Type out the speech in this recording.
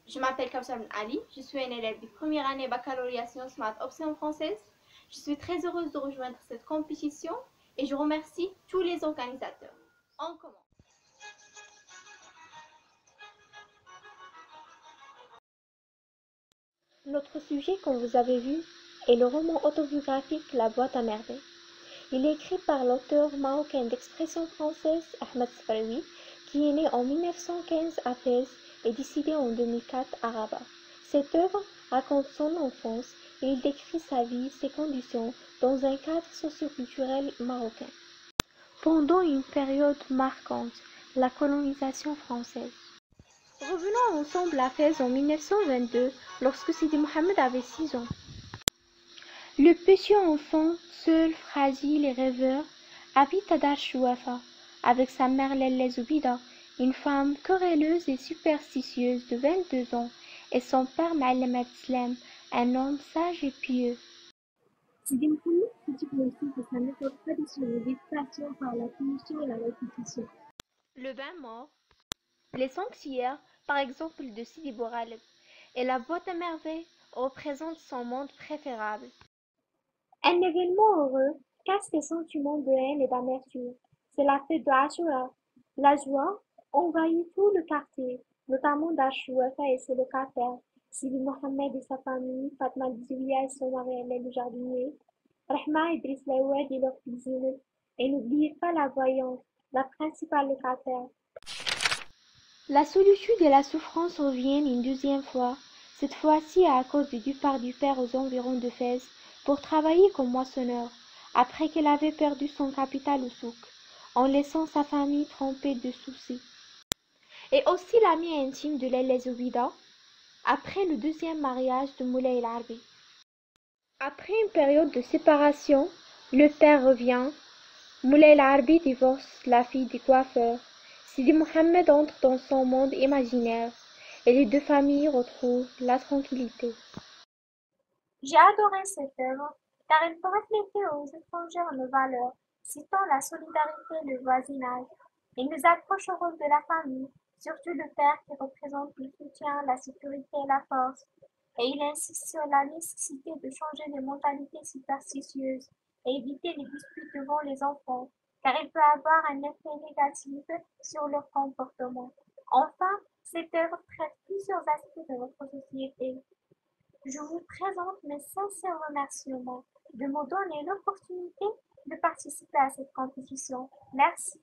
Je m'appelle Kawsar Ali, je suis une élève de première année baccalauréat sciences maths option française. Je suis très heureuse de rejoindre cette compétition et je remercie tous les organisateurs. On commence. Notre sujet, comme vous avez vu, est le roman autobiographique La boîte à merveilles. Il est écrit par l'auteur marocain d'expression française Ahmed Sfaroui, qui est né en 1915 à Fès et décédé en 2004 à Rabat. Cette œuvre raconte son enfance et il décrit sa vie, ses conditions, dans un cadre socioculturel marocain. Pendant une période marquante, la colonisation française. Revenons ensemble à Fès en 1922, lorsque Sidi Mohamed avait 6 ans. Le petit enfant, seul, fragile et rêveur, habite à Dar Chouafa avec sa mère Lelle Zoubida, une femme querelleuse et superstitieuse de 22 ans, et son père Ma'alem Islam, un homme sage et pieux. Sidi Mohamed critique aussi de sa méthode traditionnelle d'éducation par la punition et la répétition. Le bain mort, les sanctuaires, par exemple de Sidi Bouraleb, et la boîte à merveilles représentent son monde préférable. Un événement heureux casse les sentiments de haine et d'amertume. C'est la fête de Ashura. La joie envahit tout le quartier, notamment d'Ashura et ses locataires, Sidi Mohamed et sa famille, Fatma Dizouia et son mari le jardinier, Rahma et Idriss Laoued et leur cuisine. Et n'oubliez pas la voyante, la principale locataire. La solitude et la souffrance reviennent une deuxième fois, cette fois-ci à cause du départ du père aux environs de Fès pour travailler comme moissonneur, après qu'il avait perdu son capital au souk, en laissant sa famille trempée de soucis. Et aussi l'ami intime de Lelle Zoubida, après le deuxième mariage de Moulay El Arbi. Après une période de séparation, le père revient, Moulay El Arbi divorce la fille du coiffeur. Sidi Mohamed entre dans son monde imaginaire et les deux familles retrouvent la tranquillité. J'ai adoré cette œuvre car elle peut refléter aux étrangers nos valeurs, citant la solidarité et le voisinage. Il nous accroche au rôle de la famille, surtout le père qui représente le soutien, la sécurité et la force. Et il insiste sur la nécessité de changer les mentalités superstitieuses et éviter les disputes devant les enfants, car il peut avoir un effet négatif sur leur comportement. Enfin, cette œuvre traite plusieurs aspects de notre société. Je vous présente mes sincères remerciements de me donner l'opportunité de participer à cette compétition. Merci.